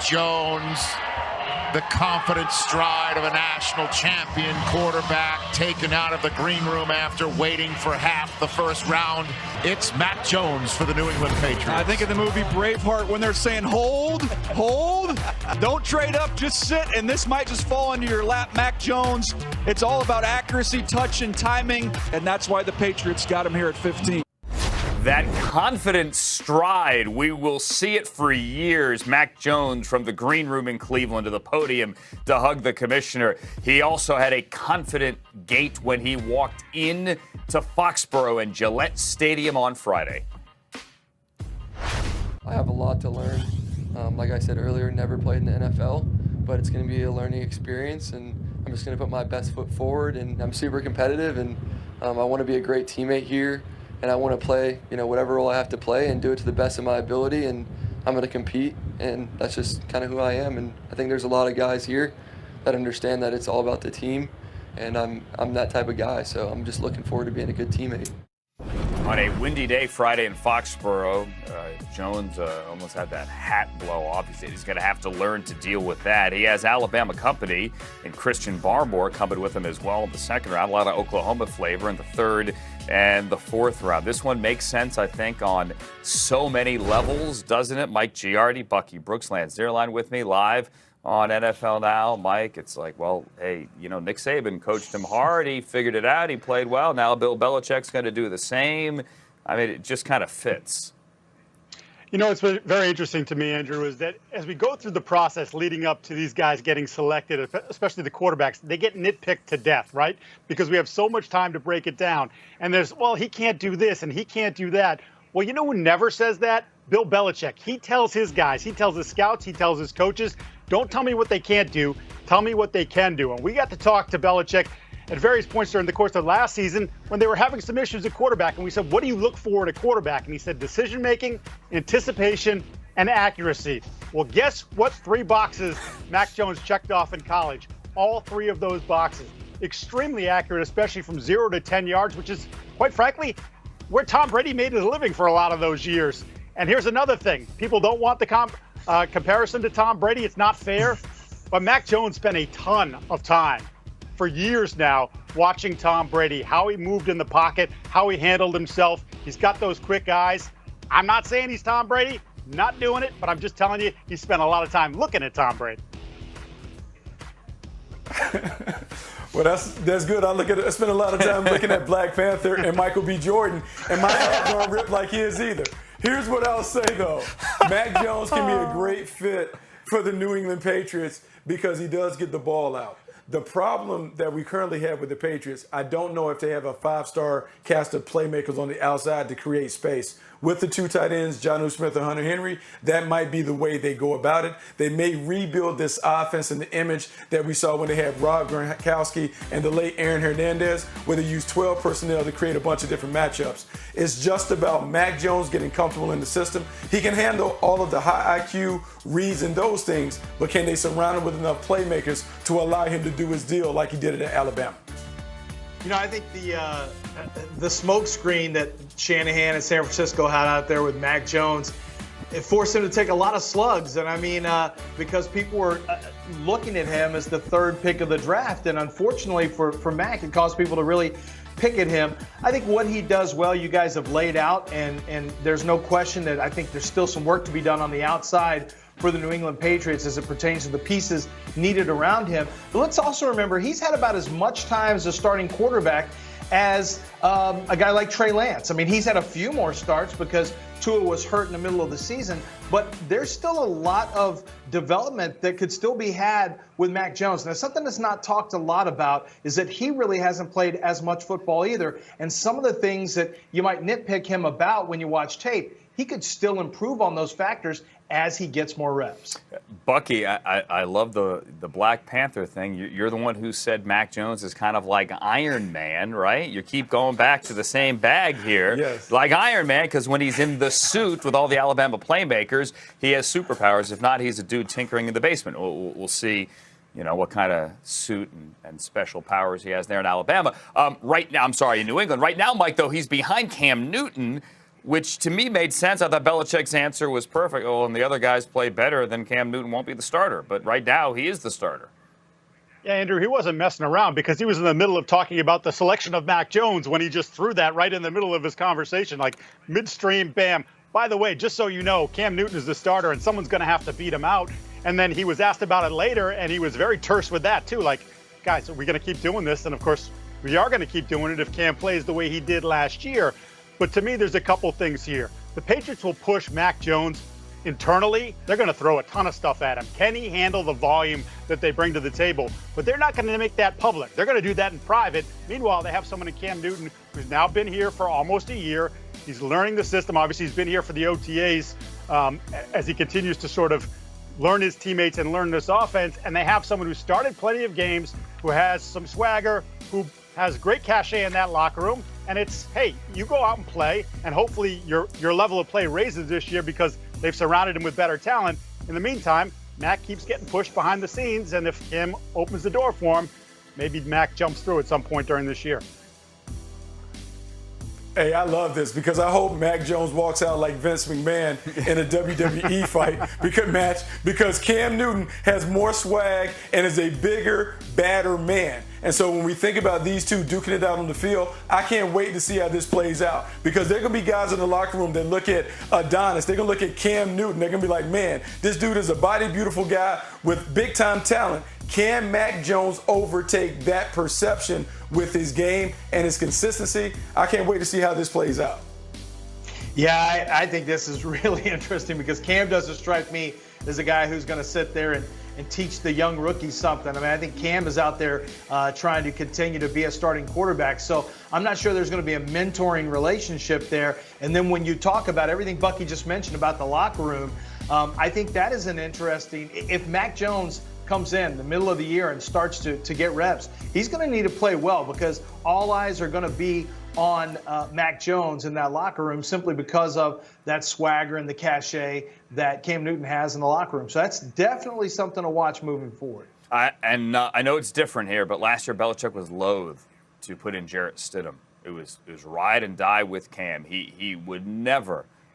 Jones, the confident stride of a national champion quarterback taken out of the green room after waiting for half the first round. It's Mac Jones for the New England Patriots. I think in the movie Braveheart when they're saying, hold, don't trade up, just sit, and this might just fall into your lap, Mac Jones. It's all about accuracy, touch, and timing, and that's why the Patriots got him here at 15. That confident stride, we will see it for years. Mac Jones from the green room in Cleveland to the podium to hug the commissioner. He also had a confident gait when he walked in to Foxborough and Gillette Stadium on Friday. I have a lot to learn. Like I said earlier, never played in the NFL, but it's going to be a learning experience, and I'm just going to put my best foot forward, and I'm super competitive, and I want to be a great teammate here. And I want to play, whatever role I have to play and do it to the best of my ability. And I'm going to compete, and that's just kind of who I am. And I think there's a lot of guys here that understand that it's all about the team, and I'm that type of guy. So I'm just looking forward to being a good teammate. On a windy day Friday in Foxborough, Jones almost had that hat blow off. He said he's going to have to learn to deal with that. He has Alabama company and Christian Barmore coming with him as well in the second round. A lot of Oklahoma flavor in the third and the fourth round. This one makes sense, I think, on so many levels, doesn't it? Mike Giardi, Bucky Brooks, Lance Zierlein with me live on NFL Now. Mike, it's like, well, hey, Nick Saban coached him hard. He figured it out. He played well. Now Bill Belichick's going to do the same. I mean, it just kind of fits. What's very interesting to me, Andrew, is that as we go through the process leading up to these guys getting selected, especially the quarterbacks, they get nitpicked to death, right? Because we have so much time to break it down. And there's, he can't do this and he can't do that. Well, who never says that? Bill Belichick. He tells his guys, he tells his scouts, he tells his coaches, don't tell me what they can't do, tell me what they can do. And we got to talk to Belichick at various points during the course of last season when they were having some issues at quarterback. And we said, what do you look for in a quarterback? And he said, decision-making, anticipation, and accuracy. Well, guess what 3 boxes Mac Jones checked off in college? All 3 of those boxes. Extremely accurate, especially from 0 to 10 yards, which is, quite frankly, where Tom Brady made his living for a lot of those years. And here's another thing. People don't want the comparison to Tom Brady. It's not fair. But Mac Jones spent a ton of time for years now watching Tom Brady, how he moved in the pocket, how he handled himself. He's got those quick eyes. I'm not saying he's Tom Brady, not doing it, but I'm just telling you, he spent a lot of time looking at Tom Brady. Well, that's good. I spent a lot of time looking at Black Panther and Michael B. Jordan, and my head don't rip like his either. Here's what I'll say, though. Mac Jones can be a great fit for the New England Patriots because he does get the ball out. The problem that we currently have with the Patriots, I don't know if they have a 5-star cast of playmakers on the outside to create space. With the 2 tight ends, Jonnu Smith and Hunter Henry, that might be the way they go about it. They may rebuild this offense in the image that we saw when they had Rob Gronkowski and the late Aaron Hernandez, where they used 12 personnel to create a bunch of different matchups. It's just about Mac Jones getting comfortable in the system. He can handle all of the high IQ reads and those things, but can they surround him with enough playmakers to allow him to do his deal like he did it at Alabama? I think the smoke screen that Shanahan and San Francisco had out there with Mac Jones, it forced him to take a lot of slugs. And because people were looking at him as the 3rd pick of the draft. And unfortunately for Mac, it caused people to really pick at him. I think what he does well, you guys have laid out, and there's no question that I think there's still some work to be done on the outside for the New England Patriots as it pertains to the pieces needed around him. But let's also remember he's had about as much time as a starting quarterback as a guy like Trey Lance. I mean, he's had a few more starts because Tua was hurt in the middle of the season, but there's still a lot of development that could still be had with Mac Jones. Now, something that's not talked a lot about is that he really hasn't played as much football either. And some of the things that you might nitpick him about when you watch tape, he could still improve on those factors as he gets more reps. Bucky, I love the Black Panther thing. You're the one who said Mac Jones is kind of like Iron Man, right? You keep going back to the same bag here. Yes. Like Iron Man, because when he's in the suit with all the Alabama playmakers, he has superpowers. If not, he's a dude tinkering in the basement. We'll see, what kind of suit and special powers he has there in Alabama. Right now, in New England. Right now, Mike, though, he's behind Cam Newton. which to me made sense. I thought Belichick's answer was perfect. Oh, and the other guys play better, then Cam Newton won't be the starter. But right now, he is the starter. Yeah, Andrew, he wasn't messing around because he was in the middle of talking about the selection of Mac Jones when he just threw that right in the middle of his conversation, like midstream, bam. By the way, just so you know, Cam Newton is the starter and someone's going to have to beat him out. And then he was asked about it later, and he was very terse with that, too. Like, guys, are we going to keep doing this? And, of course, we are going to keep doing it if Cam plays the way he did last year. But to me, there's a couple things here. The Patriots will push Mac Jones internally. They're going to throw a ton of stuff at him. Can he handle the volume that they bring to the table? But they're not going to make that public. They're going to do that in private. Meanwhile, they have someone in Cam Newton who's now been here for almost a year. He's learning the system. Obviously, he's been here for the OTAs as he continues to sort of learn his teammates and learn this offense. And they have someone who started plenty of games, who has some swagger, who has great cachet in that locker room. And it's, hey, you go out and play, and hopefully your level of play raises this year because they've surrounded him with better talent. In the meantime, Mac keeps getting pushed behind the scenes, and if Kim opens the door for him, maybe Mac jumps through at some point during this year. Hey, I love this because I hope Mac Jones walks out like Vince McMahon in a WWE fight because Cam Newton has more swag and is a bigger, badder man. And so when we think about these two duking it out on the field, I can't wait to see how this plays out because there are going to be guys in the locker room that look at Adonis. They're going to look at Cam Newton. They're going to be like, man, this dude is a body beautiful guy with big-time talent. Can Mac Jones overtake that perception with his game and his consistency? I can't wait to see how this plays out. Yeah, I think this is really interesting because Cam doesn't strike me as a guy who's going to sit there and teach the young rookies something. I mean, I think Cam is out there trying to continue to be a starting quarterback. So I'm not sure there's going to be a mentoring relationship there. And then when you talk about everything Bucky just mentioned about the locker room, I think that is an interesting – if Mac Jones – comes in the middle of the year and starts to get reps, he's going to need to play well because all eyes are going to be on Mac Jones in that locker room simply because of that swagger and the cachet that Cam Newton has in the locker room. So that's definitely something to watch moving forward. I know it's different here, but last year Belichick was loath to put in Jarrett Stidham. It was ride and die with Cam. He would never